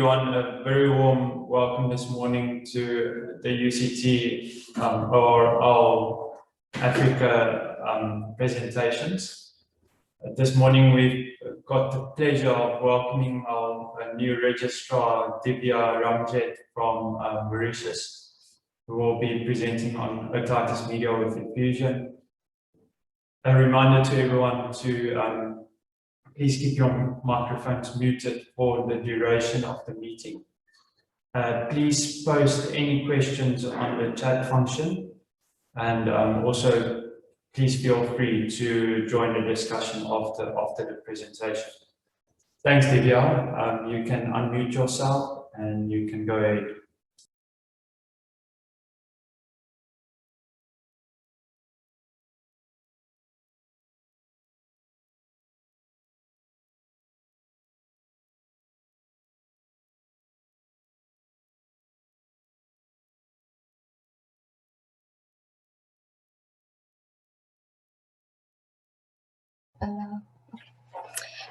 everyone. A very warm welcome this morning to the UCT or our Africa presentations. This morning we've got the pleasure of welcoming our new registrar, Divya Ramyead from Mauritius, who will be presenting on otitis media with effusion. A reminder to everyone to please keep your microphones muted for the duration of the meeting. Please post any questions on the chat function, and also please feel free to join the discussion after the presentation. Thanks, Divya. You can unmute yourself and you can go ahead.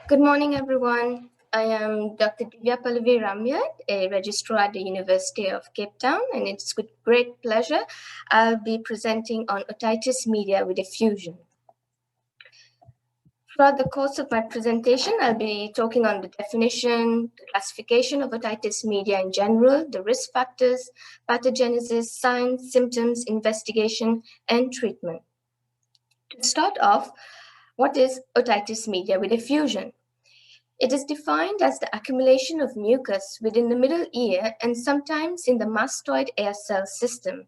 Good morning, everyone. I am Dr. Divya Pallavi Ramyead, a registrar at the University of Cape Town, and it's with great pleasure I'll be presenting on otitis media with effusion. Throughout the course of my presentation, I'll be talking on the definition, the classification of otitis media in general, the risk factors, pathogenesis, signs, symptoms, investigation, and treatment. To start off, what is otitis media with effusion? It is defined as the accumulation of mucus within the middle ear and sometimes in the mastoid air cell system.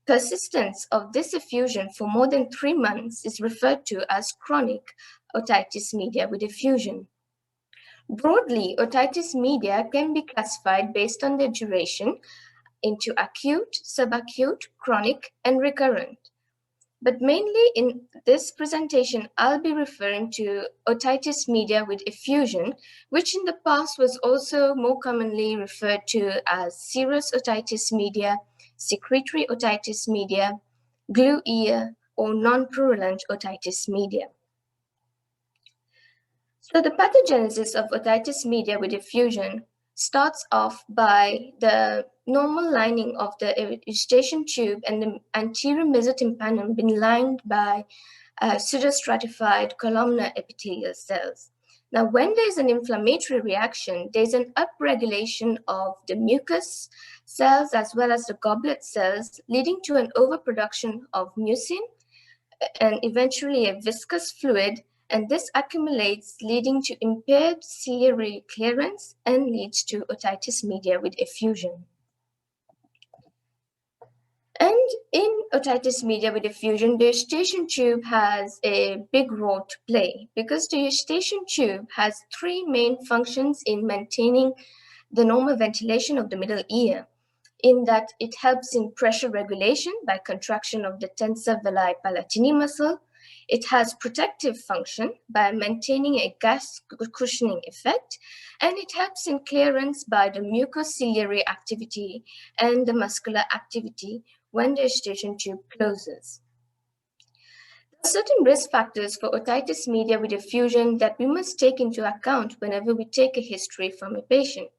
Persistence of this effusion for more than 3 months is referred to as chronic otitis media with effusion. Broadly, otitis media can be classified based on their duration into acute, subacute, chronic, and recurrent. But mainly in this presentation, I'll be referring to otitis media with effusion, which in the past was also more commonly referred to as serous otitis media, secretory otitis media, glue ear, or non-purulent otitis media. So the pathogenesis of otitis media with effusion starts off by the normal lining of the eustachian tube and the anterior mesotympanum being lined by pseudostratified columnar epithelial cells. Now, when there's an inflammatory reaction, there's an upregulation of the mucus cells as well as the goblet cells, leading to an overproduction of mucin and eventually a viscous fluid, and this accumulates, leading to impaired ciliary clearance and leads to otitis media with effusion. And in otitis media with effusion, the eustachian tube has a big role to play because the eustachian tube has 3 main functions in maintaining the normal ventilation of the middle ear, in that it helps in pressure regulation by contraction of the tensor veli palatini muscle. It has protective function by maintaining a gas cushioning effect, and it helps in clearance by the mucociliary activity and the muscular activity when the eustachian tube closes. There are certain risk factors for otitis media with effusion that we must take into account whenever we take a history from a patient.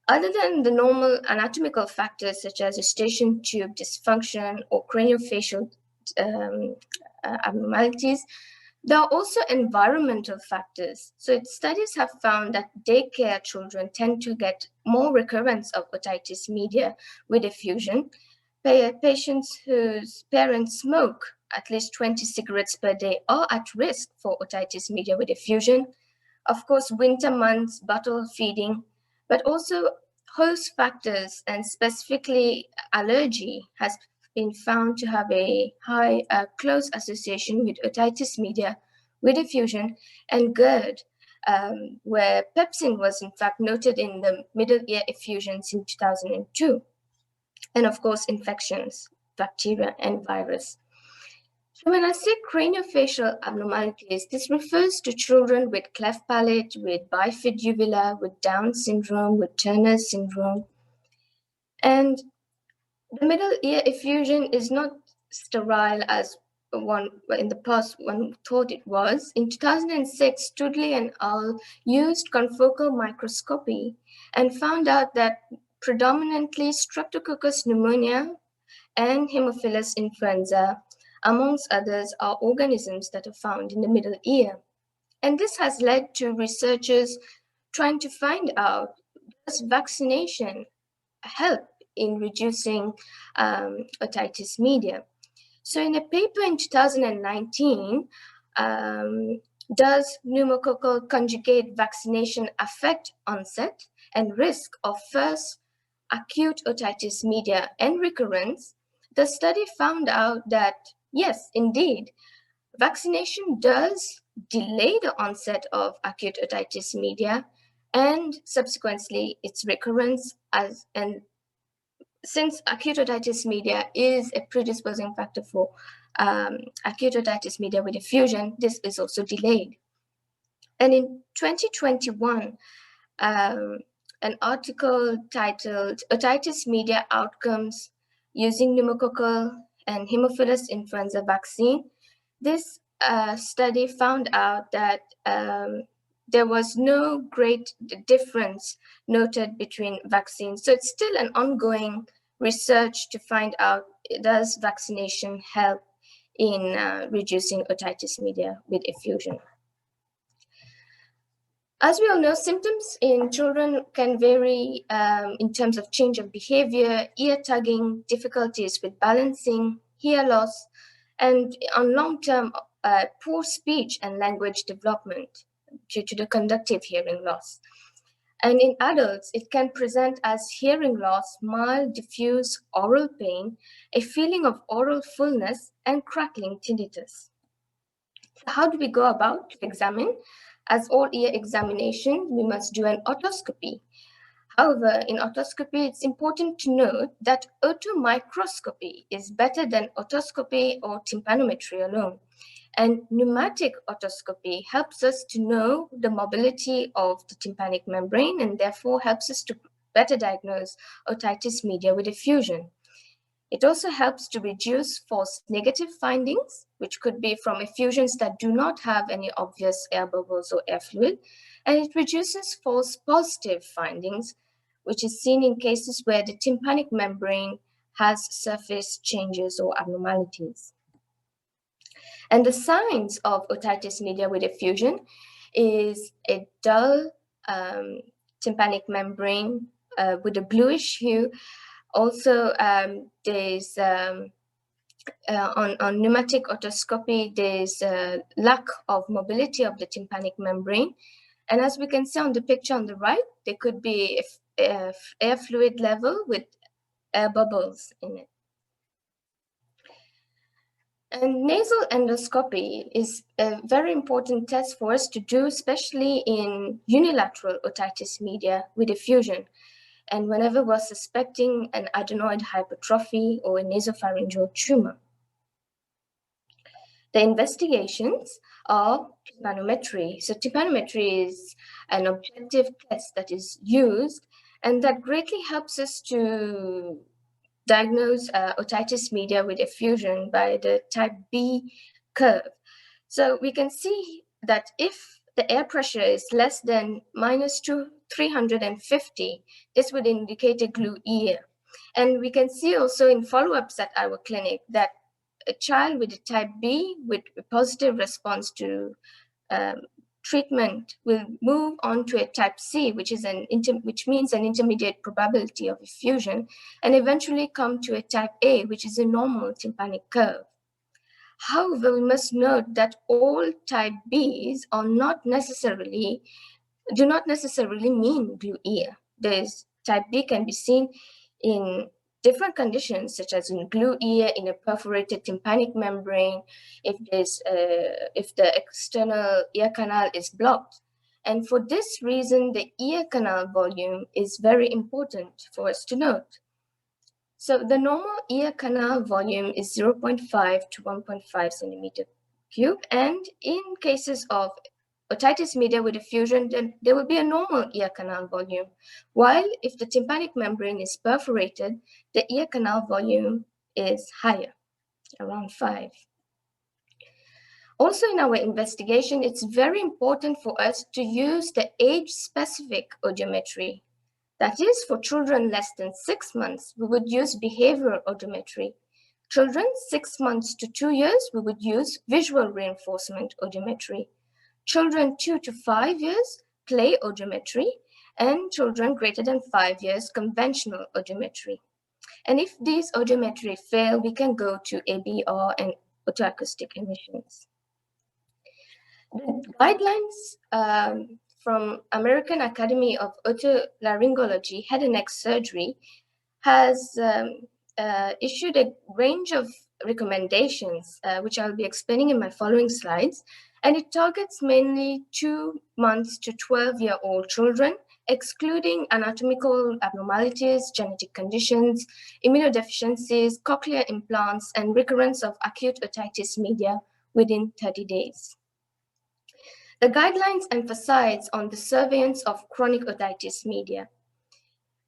Other than the normal anatomical factors such as eustachian tube dysfunction or craniofacial abnormalities, there are also environmental factors. So studies have found that daycare children tend to get more recurrence of otitis media with effusion. Patients whose parents smoke at least 20 cigarettes per day are at risk for otitis media with effusion. Of course, winter months, bottle feeding, but also host factors and specifically allergy has been found to have a high close association with otitis media with effusion, and GERD, where pepsin was in fact noted in the middle ear effusions in 2002. And of course, infections, bacteria and virus. So when I say craniofacial abnormalities, this refers to children with cleft palate, with bifid uvula, with Down syndrome, with Turner syndrome. And the middle ear effusion is not sterile as in the past one thought it was. In 2006, Studley and al. Used confocal microscopy and found out that predominantly Streptococcus pneumonia and Haemophilus influenza, amongst others, are organisms that are found in the middle ear. And this has led to researchers trying to find out, does vaccination help in reducing otitis media? So in a paper in 2019, does pneumococcal conjugate vaccination affect onset and risk of first acute otitis media and recurrence? The study found out that, yes, indeed, vaccination does delay the onset of acute otitis media and subsequently its recurrence, and since acute otitis media is a predisposing factor for acute otitis media with effusion, this is also delayed. And in 2021, an article titled Otitis Media Outcomes Using Pneumococcal and Haemophilus Influenza Vaccine, this study found out that there was no great difference noted between vaccines. So it's still an ongoing research to find out, does vaccination help in reducing otitis media with effusion? As we all know, symptoms in children can vary in terms of change of behavior, ear tugging, difficulties with balancing, hear loss, and on long-term, poor speech and language development due to the conductive hearing loss. And in adults, it can present as hearing loss, mild diffuse oral pain, a feeling of oral fullness, and crackling tinnitus. How do we go about to examine? As all ear examination, we must do an otoscopy. However, in otoscopy, it's important to note that otomicroscopy is better than otoscopy or tympanometry alone. And pneumatic otoscopy helps us to know the mobility of the tympanic membrane and therefore helps us to better diagnose otitis media with effusion. It also helps to reduce false negative findings, which could be from effusions that do not have any obvious air bubbles or air fluid, and it reduces false positive findings, which is seen in cases where the tympanic membrane has surface changes or abnormalities. And the signs of otitis media with effusion is a dull tympanic membrane with a bluish hue. Also, there's on pneumatic otoscopy, there's a lack of mobility of the tympanic membrane. And as we can see on the picture on the right, there could be air fluid level with air bubbles in it. And nasal endoscopy is a very important test for us to do, especially in unilateral otitis media with effusion. And whenever we're suspecting an adenoid hypertrophy or a nasopharyngeal tumor. The investigations are tympanometry. So tympanometry is an objective test that is used and that greatly helps us to diagnose otitis media with effusion by the type B curve. So we can see that if the air pressure is less than -350, this would indicate a glue ear. And we can see also in follow-ups at our clinic that a child with a type B with a positive response to treatment will move on to a type C, which means an intermediate probability of effusion, and eventually come to a type A, which is a normal tympanic curve. However, we must note that all type Bs do not necessarily mean glue ear. Type B can be seen in different conditions, such as in glue ear, in a perforated tympanic membrane, if the external ear canal is blocked. And for this reason, the ear canal volume is very important for us to note. So the normal ear canal volume is 0.5 to 1.5 centimeter cube. And in cases of otitis media with effusion, then there will be a normal ear canal volume. While if the tympanic membrane is perforated, the ear canal volume is higher, around 5. Also in our investigation, it's very important for us to use the age-specific audiometry. That is, for children less than 6 months, we would use behavioral audiometry. Children 6 months to 2 years, we would use visual reinforcement audiometry. Children 2 to 5 years, play audiometry, and children greater than 5 years, conventional audiometry. And if these audiometry fail, we can go to ABR and otoacoustic emissions. The guidelines from American Academy of Otolaryngology, head and neck surgery, has issued a range of recommendations, which I'll be explaining in my following slides, and it targets mainly 2 months to 12-year-old children, excluding anatomical abnormalities, genetic conditions, immunodeficiencies, cochlear implants, and recurrence of acute otitis media within 30 days. The guidelines emphasize on the surveillance of chronic otitis media.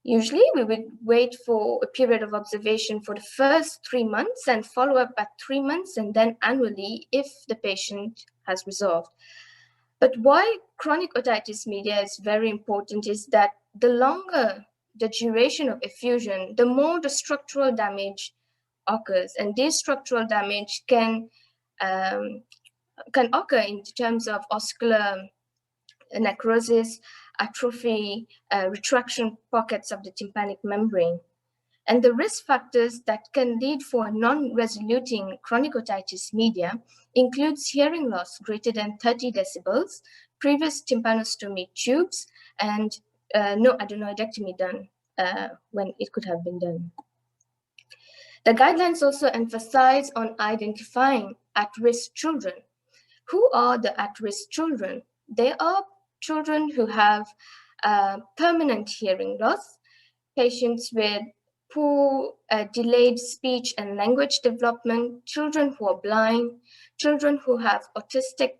Usually, we would wait for a period of observation for the first 3 months and follow up at 3 months and then annually if the patient has resolved. But why chronic otitis media is very important is that the longer the duration of effusion, the more the structural damage occurs. And this structural damage can occur in terms of oscular necrosis, atrophy, retraction pockets of the tympanic membrane. And the risk factors that can lead for non-resoluting chronic otitis media includes hearing loss greater than 30 decibels, previous tympanostomy tubes, and no adenoidectomy done when it could have been done. The guidelines also emphasize on identifying at-risk children. Who are the at-risk children? They are children who have permanent hearing loss, patients with poor delayed speech and language development, children who are blind, children who have autistic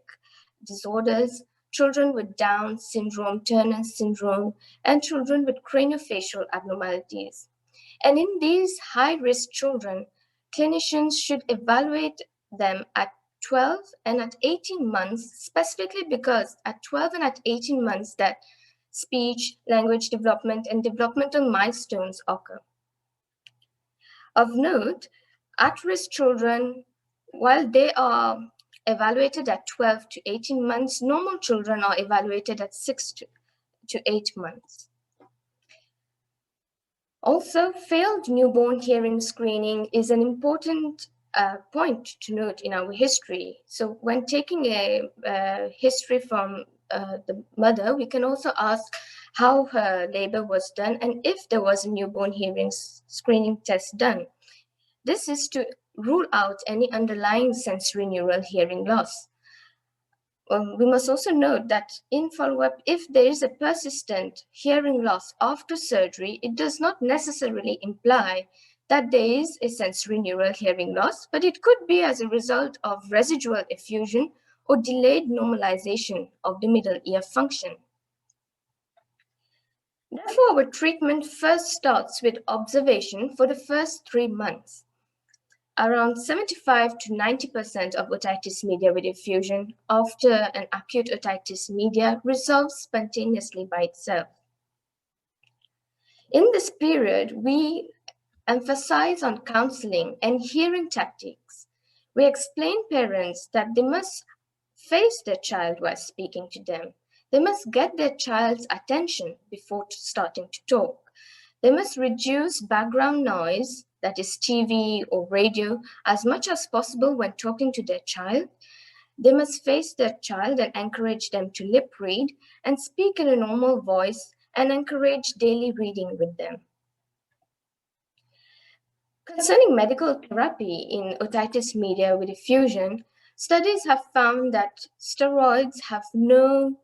disorders, children with Down syndrome, Turner syndrome, and children with craniofacial abnormalities. And in these high-risk children, clinicians should evaluate them at 12 and at 18 months, specifically because at 12 and at 18 months that speech, language development, and developmental milestones occur. Of note, at-risk children, while they are evaluated at 12 to 18 months, normal children are evaluated at 6 to 8 months. Also, failed newborn hearing screening is an important point to note in our history. So when taking a history from the mother, we can also ask how her labor was done and if there was a newborn hearing screening test done. This is to rule out any underlying sensorineural hearing loss. We must also note that in follow-up, if there is a persistent hearing loss after surgery, it does not necessarily imply that there is a sensorineural hearing loss, but it could be as a result of residual effusion or delayed normalization of the middle ear function. Therefore, our treatment first starts with observation for the first 3 months. Around 75 to 90% of otitis media with effusion after an acute otitis media resolves spontaneously by itself. In this period, we emphasize on counseling and hearing tactics. We explain parents that they must face their child while speaking to them. They must get their child's attention before starting to talk. They must reduce background noise, that is TV or radio, as much as possible when talking to their child. They must face their child and encourage them to lip read and speak in a normal voice and encourage daily reading with them. Concerning medical therapy in otitis media with effusion, studies have found that steroids have no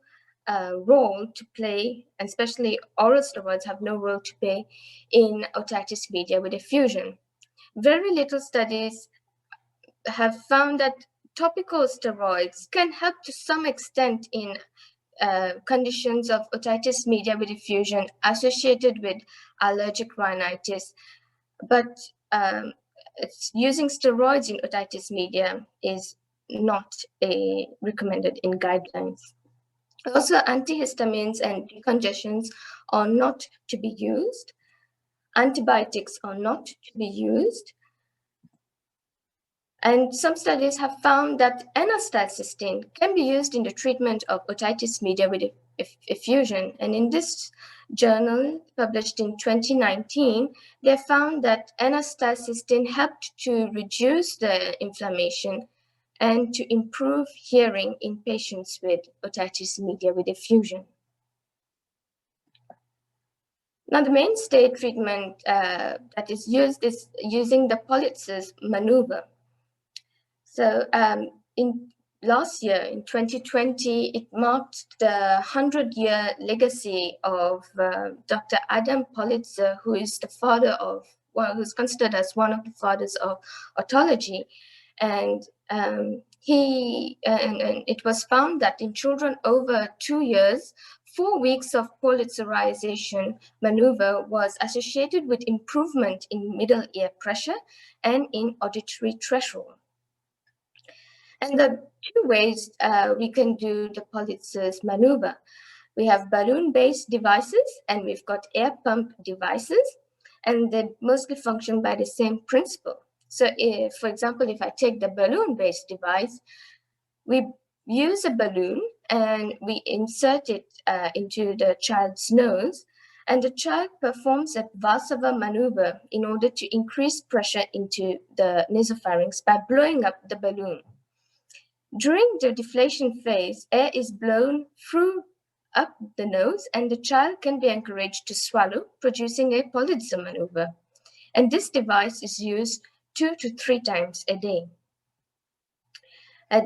role to play, and especially oral steroids have no role to play in otitis media with effusion. Very little studies have found that topical steroids can help to some extent in conditions of otitis media with effusion associated with allergic rhinitis, but using steroids in otitis media is not recommended in guidelines. Also, antihistamines and decongestants are not to be used. Antibiotics are not to be used. And some studies have found that N-acetylcysteine can be used in the treatment of otitis media with effusion. And in this journal, published in 2019, they found that N-acetylcysteine helped to reduce the inflammation and to improve hearing in patients with otitis media with effusion. Now, the mainstay treatment that is used is using the Politzer maneuver. So in last year, in 2020, it marked the 100-year legacy of Dr. Adam Politzer, who is the father of, well, who's considered as one of the fathers of otology. And it was found that in children over 2 years, 4 weeks of Politzerization maneuver was associated with improvement in middle ear pressure and in auditory threshold. And the two ways we can do the Politzer's maneuver. We have balloon-based devices and we've got air pump devices, and they mostly function by the same principle. So if, for example, if I take the balloon-based device, we use a balloon and we insert it into the child's nose, and the child performs a Valsalva maneuver in order to increase pressure into the nasopharynx by blowing up the balloon. During the deflation phase, air is blown through up the nose and the child can be encouraged to swallow, producing a Politzer maneuver. And this device is used 2 to 3 times a day.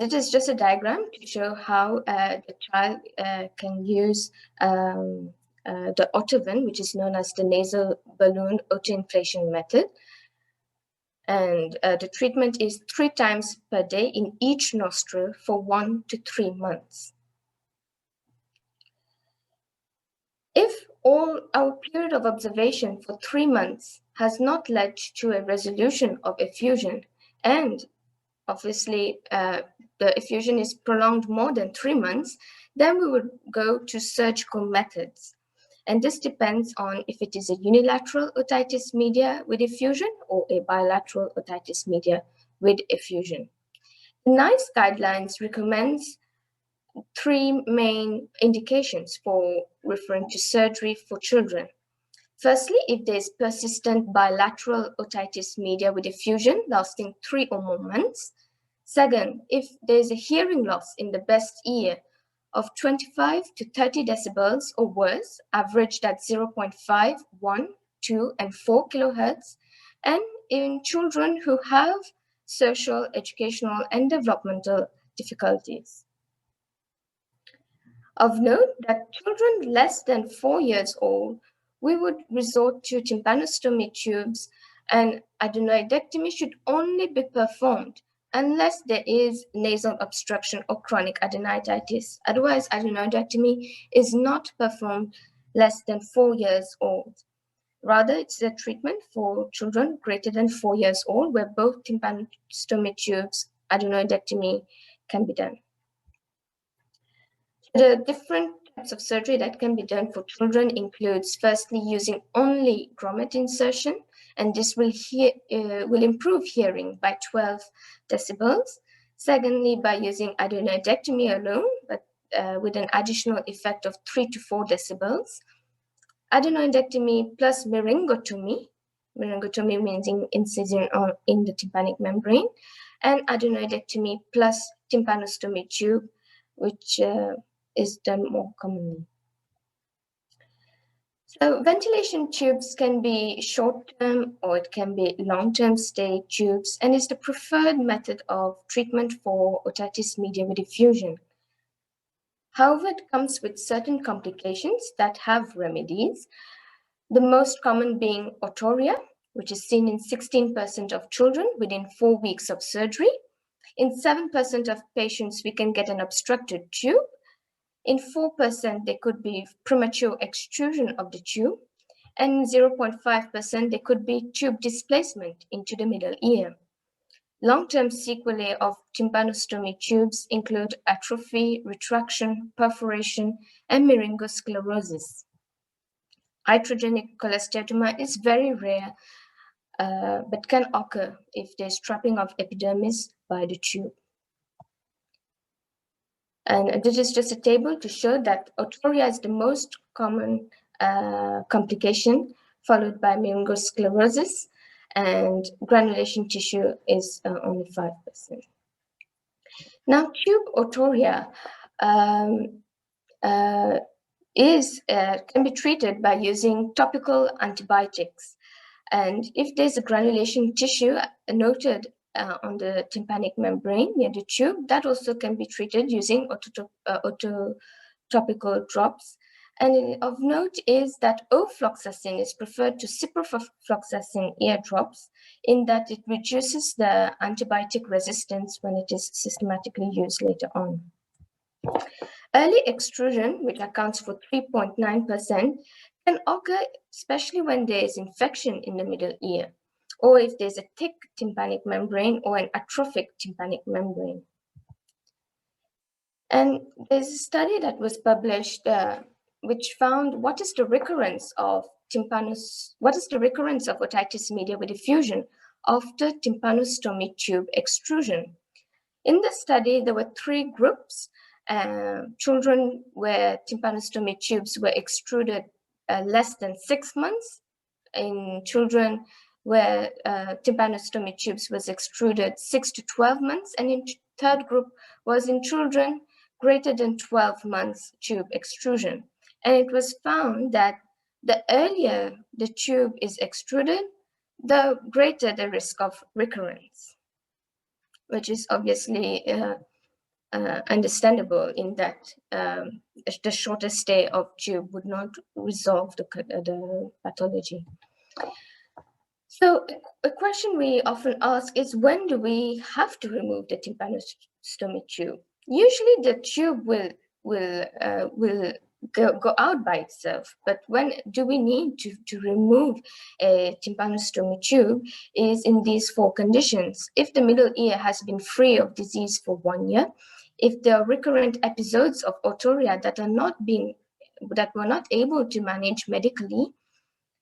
This is just a diagram to show how the child can use the Otovan, which is known as the nasal balloon autoinflation method. And the treatment is 3 times per day in each nostril for 1 to 3 months. If all our period of observation for 3 months has not led to a resolution of effusion, and obviously the effusion is prolonged more than 3 months, then we would go to surgical methods. And this depends on if it is a unilateral otitis media with effusion or a bilateral otitis media with effusion. The NICE guidelines recommends 3 main indications for referring to surgery for children. Firstly, if there's persistent bilateral otitis media with effusion lasting 3 or more months. Second, if there's a hearing loss in the best ear of 25 to 30 decibels or worse, averaged at 0.5, 1, 2, and 4 kilohertz, and in children who have social, educational, and developmental difficulties. Of note that children less than 4 years old, we would resort to tympanostomy tubes, and adenoidectomy should only be performed unless there is nasal obstruction or chronic adenoiditis. Otherwise, adenoidectomy is not performed less than 4 years old. Rather, it's a treatment for children greater than 4 years old where both tympanostomy tubes, adenoidectomy can be done. The different types of surgery that can be done for children includes firstly using only grommet insertion, and this will improve hearing by 12 decibels. Secondly, by using adenoidectomy alone, but with an additional effect of 3 to 4 decibels. Adenoidectomy plus myringotomy. Myringotomy means incision in the tympanic membrane, and adenoidectomy plus tympanostomy tube, which is done more commonly. So ventilation tubes can be short-term or it can be long-term stay tubes, and is the preferred method of treatment for otitis media with effusion. However, it comes with certain complications that have remedies, the most common being otorrhea, which is seen in 16% of children within 4 weeks of surgery. In 7% of patients, we can get an obstructed tube. In 4%, there could be premature extrusion of the tube, and 0.5% there could be tube displacement into the middle ear. Long-term sequelae of tympanostomy tubes include atrophy, retraction, perforation, and meringosclerosis. Iatrogenic cholesteatoma is very rare, but can occur if there's trapping of epidermis by the tube. And this is just a table to show that otorrhea is the most common complication, followed by meringosclerosis, and granulation tissue is only 5%. Now, tube otorrhea can be treated by using topical antibiotics. And if there's a granulation tissue noted on the tympanic membrane near the tube, that also can be treated using topical drops. And of note is that ofloxacin is preferred to ciprofloxacin ear drops in that it reduces the antibiotic resistance when it is systematically used later on. Early extrusion, which accounts for 3.9%, can occur especially when there is infection in the middle ear, or if there's a thick tympanic membrane or an atrophic tympanic membrane. And there's a study that was published which found what is the recurrence of otitis media with effusion after tympanostomy tube extrusion. In the study, there were 3 groups. Children where tympanostomy tubes were extruded less than 6 months, in children where tympanostomy tubes was extruded 6 to 12 months, and in third group was in children greater than 12 months tube extrusion. And it was found that the earlier the tube is extruded, the greater the risk of recurrence, which is obviously understandable in that the shorter stay of tube would not resolve the pathology. So a question we often ask is, when do we have to remove the tympanostomy tube? Usually the tube will go out by itself, but when do we need to remove a tympanostomy tube is in these 4 conditions. If the middle ear has been free of disease for 1 year, if there are recurrent episodes of otorrhea that were not able to manage medically,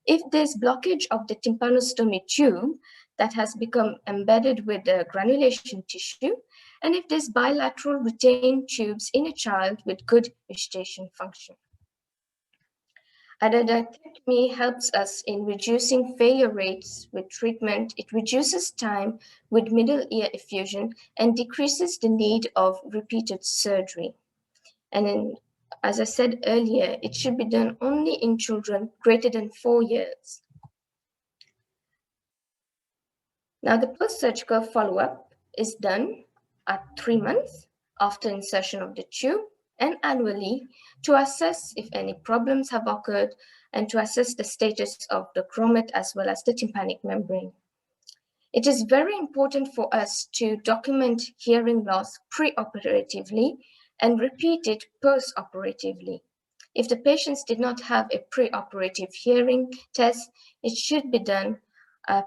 if there's blockage of the tympanostomy tube that has become embedded with the granulation tissue, and if there's bilateral retained tubes in a child with good vegetation function. Audiometry helps us in reducing failure rates with treatment. It reduces time with middle ear effusion and decreases the need of repeated surgery. And then, as I said earlier, it should be done only in children greater than 4 years. Now, the post-surgical follow-up is done at 3 months after insertion of the tube and annually to assess if any problems have occurred and to assess the status of the chromat as well as the tympanic membrane. It is very important for us to document hearing loss pre-operatively and repeat it post-operatively. If the patients did not have a pre-operative hearing test, it should be done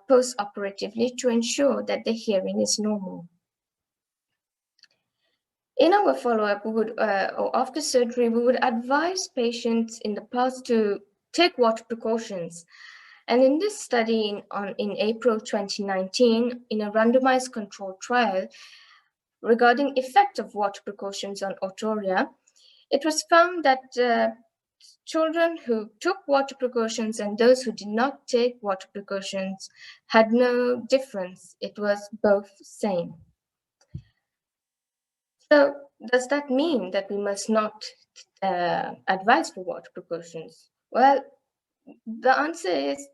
post-operatively to ensure that the hearing is normal. In our follow-up, or after surgery, we would advise patients in the past to take water precautions. And in this study in April 2019, in a randomized controlled trial regarding effect of water precautions on otorrhea, it was found that children who took water precautions and those who did not take water precautions had no difference. It was both same. So does that mean that we must not advise for water precautions? Well, the answer is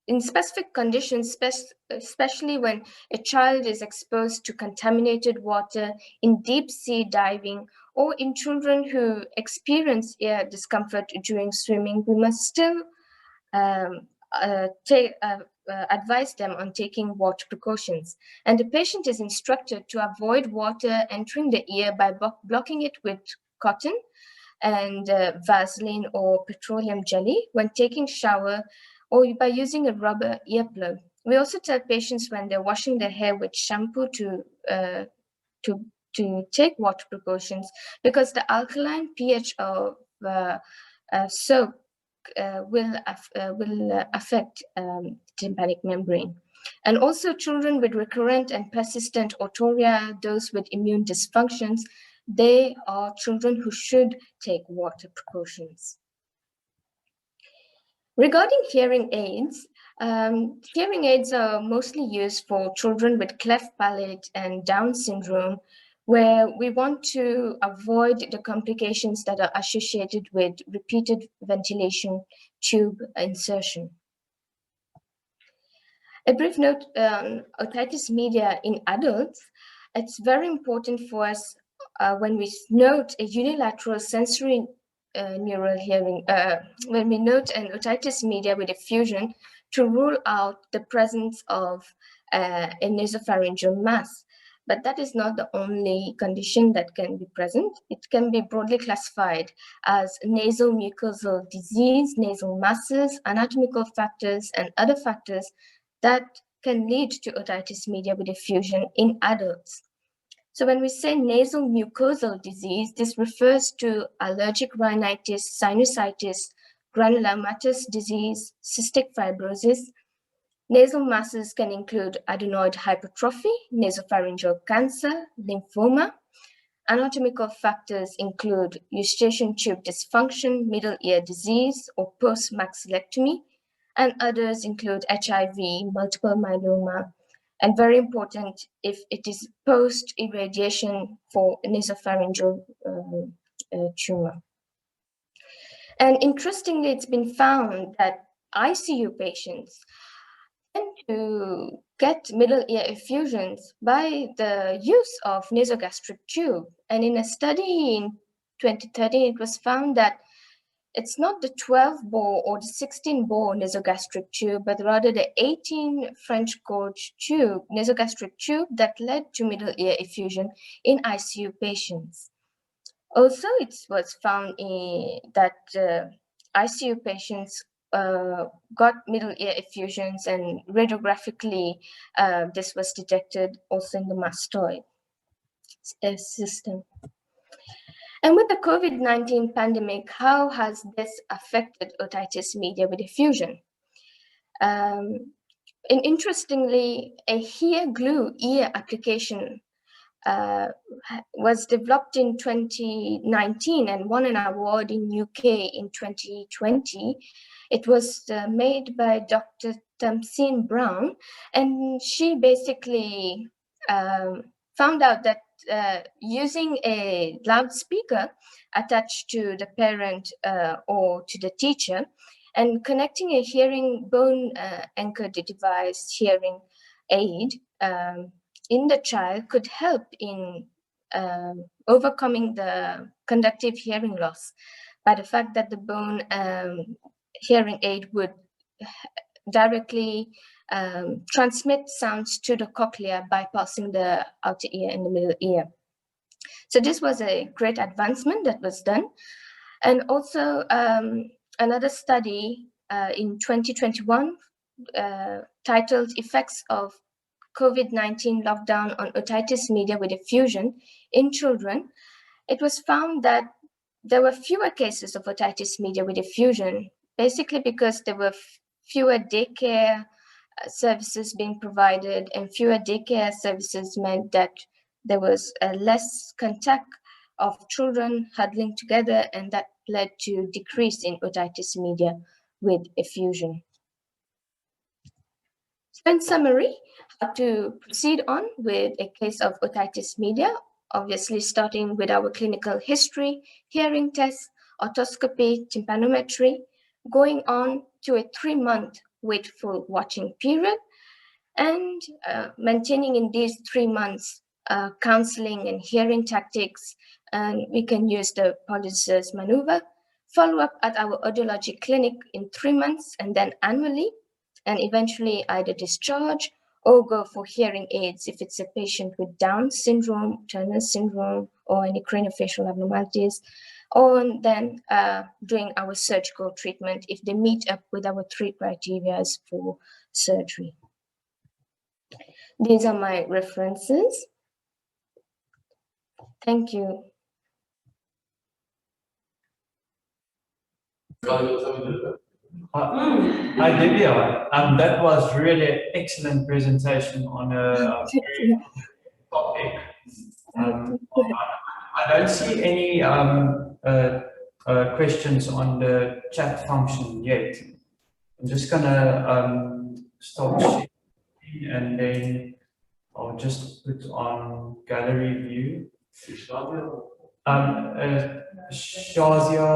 in specific conditions, especially when a child is exposed to contaminated water in deep sea diving, or in children who experience ear discomfort during swimming, we must still advise them on taking water precautions. And the patient is instructed to avoid water entering the ear by blocking it with cotton and Vaseline or petroleum jelly when taking shower, or by using a rubber earplug. We also tell patients when they're washing their hair with shampoo to take water precautions, because the alkaline pH of soap will affect tympanic membrane. And also children with recurrent and persistent otorrhea, those with immune dysfunctions, they are children who should take water precautions. Regarding hearing aids are mostly used for children with cleft palate and Down syndrome, where we want to avoid the complications that are associated with repeated ventilation tube insertion. A brief note on otitis media in adults. It's very important for us when we note a unilateral sensory neural hearing, when we note an otitis media with effusion, to rule out the presence of a nasopharyngeal mass. But that is not the only condition that can be present. It can be broadly classified as nasal mucosal disease, nasal masses, anatomical factors, and other factors that can lead to otitis media with effusion in adults. So when we say nasal mucosal disease, this refers to allergic rhinitis, sinusitis, granulomatous disease, cystic fibrosis. Nasal masses can include adenoid hypertrophy, nasopharyngeal cancer, lymphoma. Anatomical factors include eustachian tube dysfunction, middle ear disease, or post-maxillectomy, and others include HIV, multiple myeloma, and very important if it is post-irradiation for nasopharyngeal tumor. And interestingly, it's been found that ICU patients tend to get middle ear effusions by the use of nasogastric tube. And in a study in 2013, it was found that it's not the 12-bore or the 16-bore nasogastric tube, but rather the 18 French gauge tube, nasogastric tube, that led to middle ear effusion in ICU patients. Also, it was found that ICU patients got middle ear effusions, and radiographically, this was detected also in the mastoid system. And with the COVID-19 pandemic, how has this affected otitis media with effusion? And interestingly, a hair glue ear application was developed in 2019 and won an award in UK in 2020. It was made by Dr. Tamsin Brown, and she basically found out that using a loudspeaker attached to the parent or to the teacher and connecting a hearing bone anchored device hearing aid in the child could help in overcoming the conductive hearing loss by the fact that the bone hearing aid would directly transmit sounds to the cochlea, bypassing the outer ear and the middle ear. So this was a great advancement that was done. And also another study in 2021 titled Effects of COVID-19 Lockdown on Otitis Media with Effusion in Children. It was found that there were fewer cases of otitis media with effusion, basically because there were fewer daycare services being provided, and fewer daycare services meant that there was less contact of children huddling together, and that led to decrease in otitis media with effusion. So in summary, how to proceed on with a case of otitis media, obviously starting with our clinical history, hearing tests, otoscopy, tympanometry, going on to a 3-month wakeful watching period, and maintaining in these 3 months counseling and hearing tactics. And we can use the Politzer's maneuver, follow up at our audiology clinic in 3 months and then annually, and eventually either discharge or go for hearing aids if it's a patient with Down syndrome, Turner syndrome, or any craniofacial abnormalities, or then doing our surgical treatment if they meet up with our 3 criteria for surgery. These are my references. Thank you. Hi, Divya. That was really an excellent presentation on a topic. I don't see any questions on the chat function yet. I'm just gonna stop sharing and then I'll just put on gallery view. Shazia,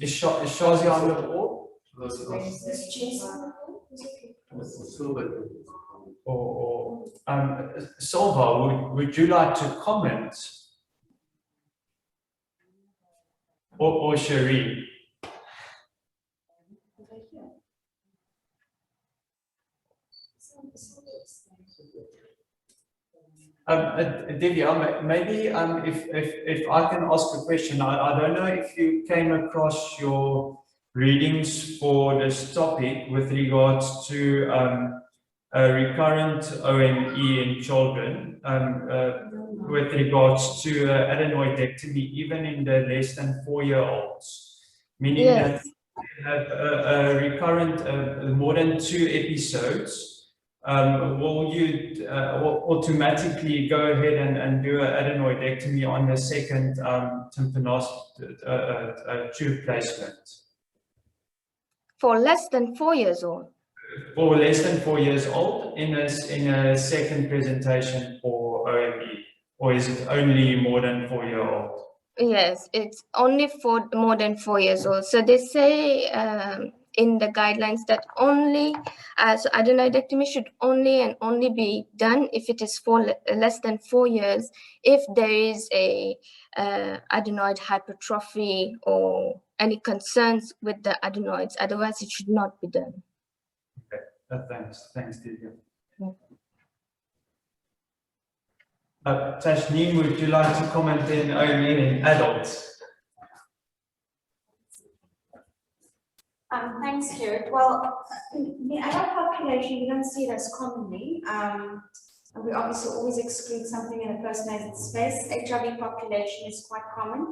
is Shazia on the board? Or Silva, would you like to comment? Or Cherie? Divya, maybe if I can ask a question, I don't know if you came across your readings for this topic with regards to recurrent OME in children, with regards to adenoidectomy, even in the less than 4-year-olds, meaning that they have a recurrent more than 2 episodes. Will you automatically go ahead and do an adenoidectomy on the second tympanoid tube placement? For less than 4 years old? For less than 4 years old in a second presentation for OME, or is it only more than 4-year-old? Yes, it's only for more than 4 years old. So they say in the guidelines that only, so adenoidectomy should only be done if it is for less than 4 years, if there is a adenoid hypertrophy or any concerns with the adenoids. Otherwise, it should not be done. Okay, thanks, Divya. Tashneem, would you like to comment in OME in adults? Thanks, Stuart. Well, in the adult population, we don't see it as commonly. We obviously always exclude something in the post-nasal space. HIV population is quite common.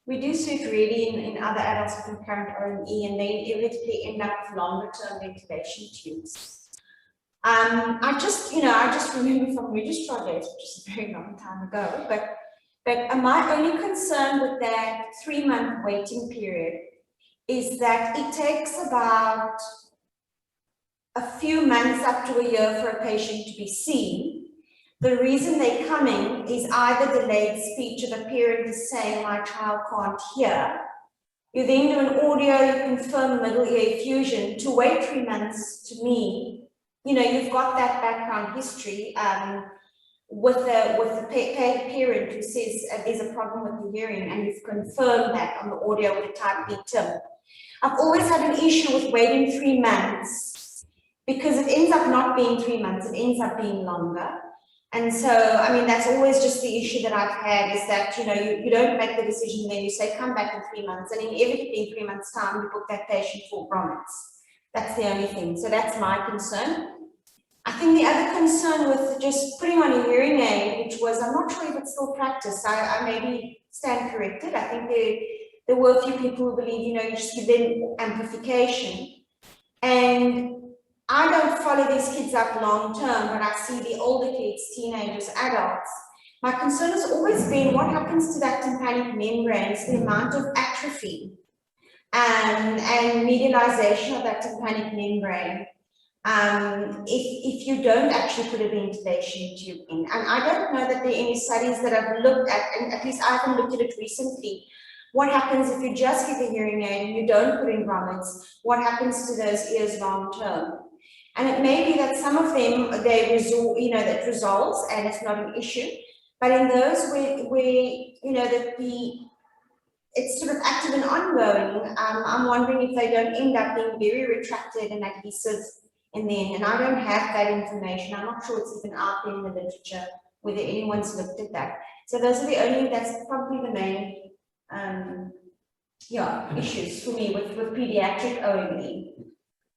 We do see it really in other adults with recurrent OME, and they inevitably end up with longer-term ventilation tubes. I just remember from registrar days, which is a very long time ago, but my only concern with that 3-month waiting period is that it takes about a few months up to a year for a patient to be seen. The reason they're coming is either delayed speech, or the parent is saying, my child can't hear. You then do an audio, you confirm middle ear effusion. To wait 3 months, to me, you know, you've got that background history with the parent who says there's a problem with the hearing, and you've confirmed that on the audio with a type B TIM. I've always had an issue with waiting 3 months, because it ends up not being 3 months, it ends up being longer. And so, I mean, that's always just the issue that I've had, is that, you know, you don't make the decision, then you say, come back in 3 months, and inevitably in 3 months' time, you book that patient for grommets. That's the only thing. So that's my concern. I think the other concern with just putting on a hearing aid, which was, I'm not sure if it's still practiced, I maybe stand corrected. I think there were a few people who believe, you know, you just give them amplification. And I don't follow these kids up long term, but I see the older kids, teenagers, adults. My concern has always been what happens to that tympanic membrane, the amount of atrophy and medialization of that tympanic membrane. If you don't actually put a ventilation tube in. And I don't know that there are any studies that have looked at, and at least I haven't looked at it recently, what happens if you just get a hearing aid and you don't put in grommets? What happens to those ears long term? And it may be that some of them, that resolves and it's not an issue. But in those where you know, that it's sort of active and ongoing, I'm wondering if they don't end up being very retracted and adhesive in the end. And I don't have that information. I'm not sure it's even out there in the literature, whether anyone's looked at that. So those are that's probably the main issues for me with pediatric OME.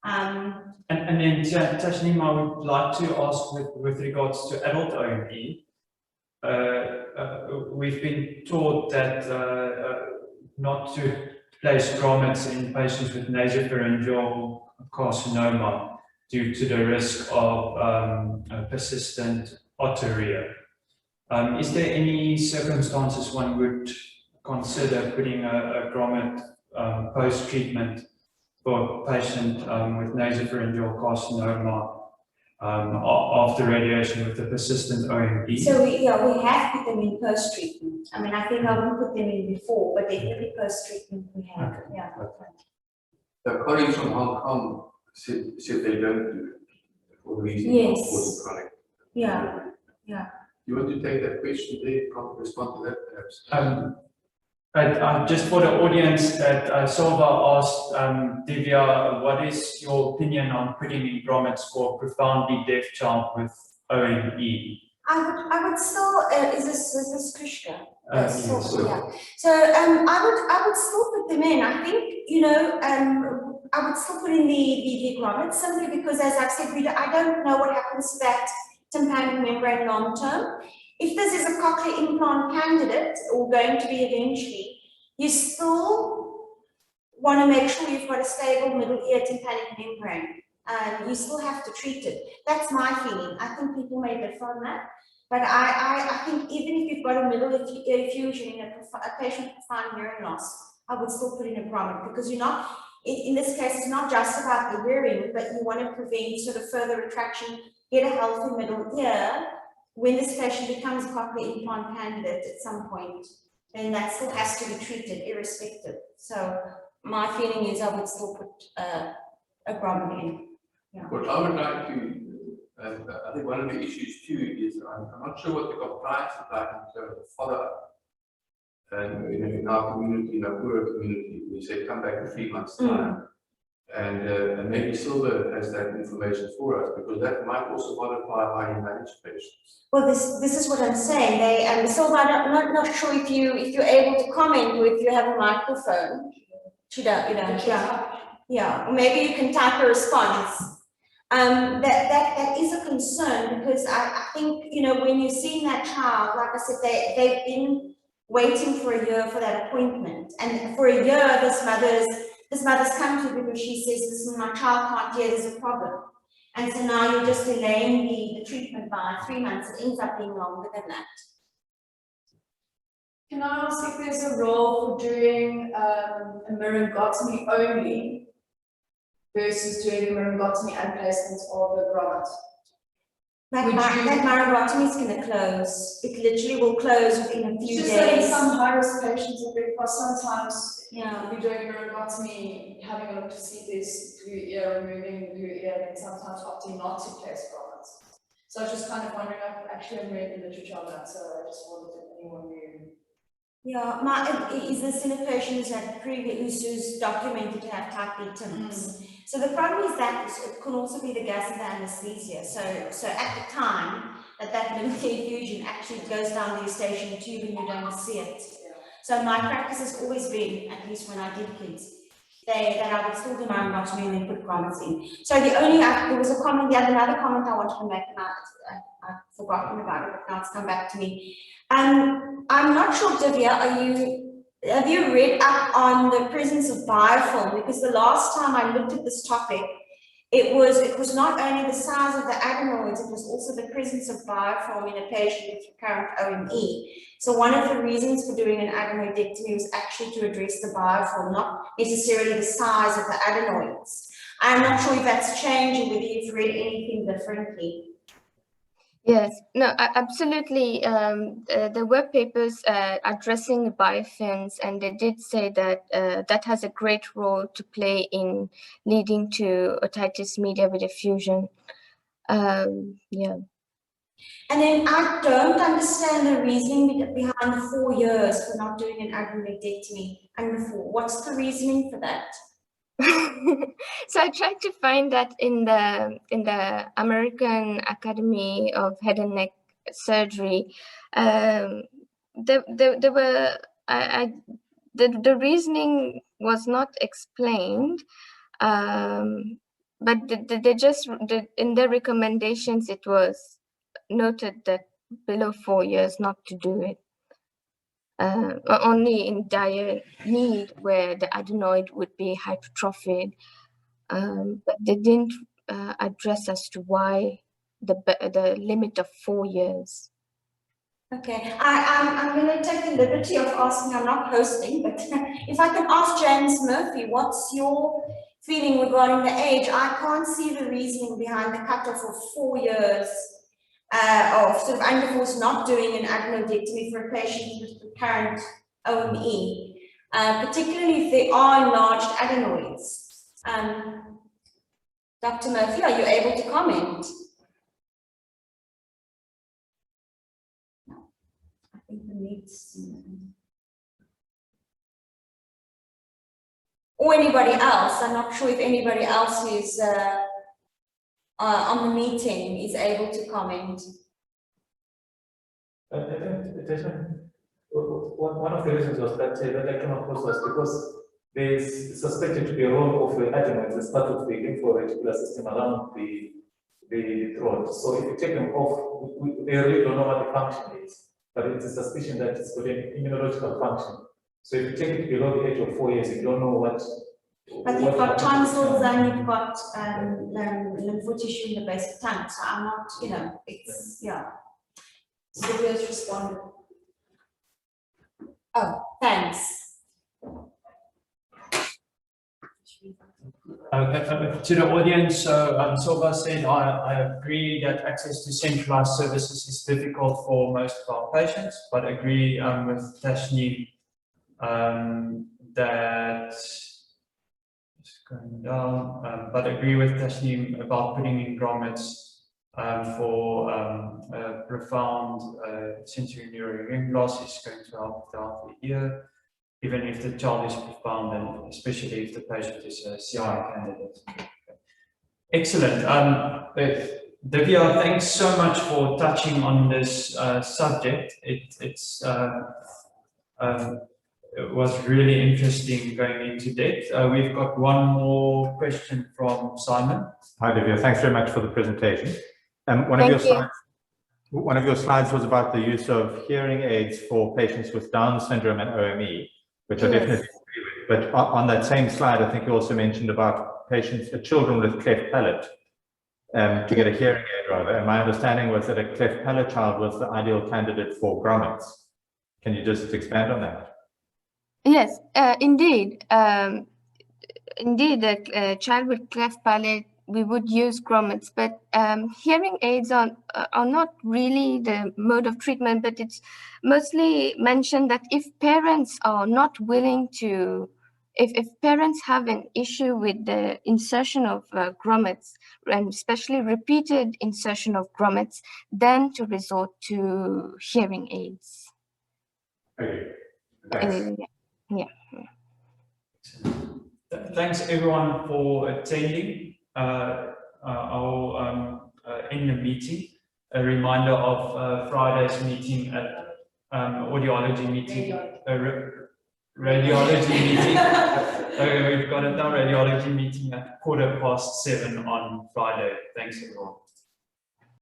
And then, Tasneem, I would like to ask with regards to adult OME. We've been taught that not to place grommets in patients with nasopharyngeal carcinoma due to the risk of persistent otorrhea. Is there any circumstances one would consider putting a grommet post-treatment for a patient with nasopharyngeal carcinoma after radiation with the persistent OME? So we have put them in post-treatment. I mean, I think I wouldn't put them in before, but definitely post-treatment we have. Okay. Yeah. The colleagues from Hong Kong said they don't do it for reasons Yes. of chronic. Yeah. Yeah. You want to take that question there? Can't respond to that, perhaps. Just for the audience, that Solva asked Divya, what is your opinion on putting in grommets for profoundly deaf child with OME? I would still, is this Krishka? Yes. Yeah. So I would still put them in. I think, you know, I would still put in the grommets simply because, as I've said, I don't know what happens to that tympanic membrane long term. If this is a cochlear implant candidate, or going to be eventually, you still want to make sure you've got a stable middle ear tympanic membrane. You still have to treat it. That's my feeling. I think people may differ on that. But I think even if you've got a middle ear effusion in a patient with profound hearing loss, I would still put in a grommet, because you're not, in this case, it's not just about the hearing, but you want to prevent sort of further retraction, get a healthy middle ear. When this patient becomes a cochlear implant candidate at some point, then that still has to be treated irrespective. So my feeling is I would still put a grommet in. Yeah. What I would like to, I think one of the issues too is I'm not sure what the compliance is like in terms of follow-up. And you know, in our community, in our poorer community, we say come back in 3 months' time. And maybe Silver has that information for us, because that might also modify how you manage patients. Well, this is what I'm saying. They Silver, I'm not sure if you're able to comment, or if you have a microphone. Yeah. Or maybe you can type a response. That is a concern, because I think, you know, when you're seeing that child, like I said, they've been waiting for a year for that appointment, and for a year this mother's come to me because she says, listen, my child can't hear, there's a problem. And so now you're just delaying the treatment by 3 months. It ends up being longer than that. Can I ask if there's a role for doing a myringotomy only versus doing a myringotomy and placement of the grommet? That myringotomy is going to close. It literally will close within a few Just days. in some high-risk patients, because sometimes Yeah. if you're doing myringotomy, having a look to see if there's glue ear, removing glue ear, then sometimes opting not to place grommets. So I was just kind of wondering, I've actually read the literature on that, so I just wondered if anyone knew. Yeah, is this in a patient who's documented to have type B TIMS? So the problem is that it can also be the gas of the anesthesia. So at the time that middle ear effusion actually goes down the eustachian tube and you don't see it. So my practice has always been, at least when I did kids, that I would still do myringotomy and then put grommets in. So there was a comment, another comment I wanted to make, and I've forgotten about it, but now it's come back to me. I'm not sure, Divya, have you read up on the presence of biofilm? Because the last time I looked at this topic, it was not only the size of the adenoids, it was also the presence of biofilm in a patient with recurrent OME. So one of the reasons for doing an adenoidectomy was actually to address the biofilm, not necessarily the size of the adenoids. I'm not sure if that's changing, whether you've read anything differently. Yes, no, absolutely. There were papers addressing biofilms, and they did say that that has a great role to play in leading to otitis media with effusion. Yeah. And then I don't understand the reasoning behind the 4 years for not doing an adenoidectomy and before. What's the reasoning for that? So I tried to find that in the American Academy of Head and Neck Surgery. The reasoning was not explained, but they just in their recommendations it was noted that below 4 years not to do it. Only in dire need where the adenoid would be hypertrophied, but they didn't address as to why the limit of 4 years. Okay, I'm going to take the liberty of asking, I'm not hosting, but if I can ask James Murphy, what's your feeling regarding the age? I can't see the reasoning behind the cutoff of 4 years of sort of underforce not doing an adenodectomy for a patient with recurrent OME, particularly if they are enlarged adenoids. Dr. Murphy, are you able to comment? I think the needs. Or anybody else. I'm not sure if anybody else is on the meeting is able to comment. One of the reasons was that I came across was because there is suspected to be a role of the adenoids as part of the lympho-reticular system around the throat. So if you take them off, they really don't know what the function is, but it's a suspicion that it's got an immunological function. So if you take it below the age of 4 years, you don't know what. But you've got tonsils and you've got lympho tissue in the base of the tongue. So I'm not, you know, it's, yeah. Sylvia's responded. Oh, thanks. To the audience, so Silva said, I agree that access to centralized services is difficult for most of our patients, but agree with Tashneem that, just going down, but agree with Tashneem about putting in grommets for profound sensory neurohearing loss is going to help the health of the ear, even if the child is profound and especially if the patient is a CI candidate. Excellent. Divya, thanks so much for touching on this subject. It was really interesting going into depth. We've got one more question from Simon. Hi, Divya. Thanks very much for the presentation. One of your slides was about the use of hearing aids for patients with Down syndrome and OME, which I definitely agree with. But on that same slide, I think you also mentioned about patients, children with cleft palate, to get a hearing aid rather. And my understanding was that a cleft palate child was the ideal candidate for grommets. Can you just expand on that? Yes, indeed. Indeed, a child with cleft palate, we would use grommets, but hearing aids are not really the mode of treatment, but it's mostly mentioned that if parents are not willing to, if parents have an issue with the insertion of grommets, and especially repeated insertion of grommets, then to resort to hearing aids. Okay. Thanks. Yeah. Thanks everyone for attending. I'll end the meeting. A reminder of Friday's meeting at audiology meeting, radiology meeting. We've got a radiology meeting at 7:15 on Friday. Thanks everyone.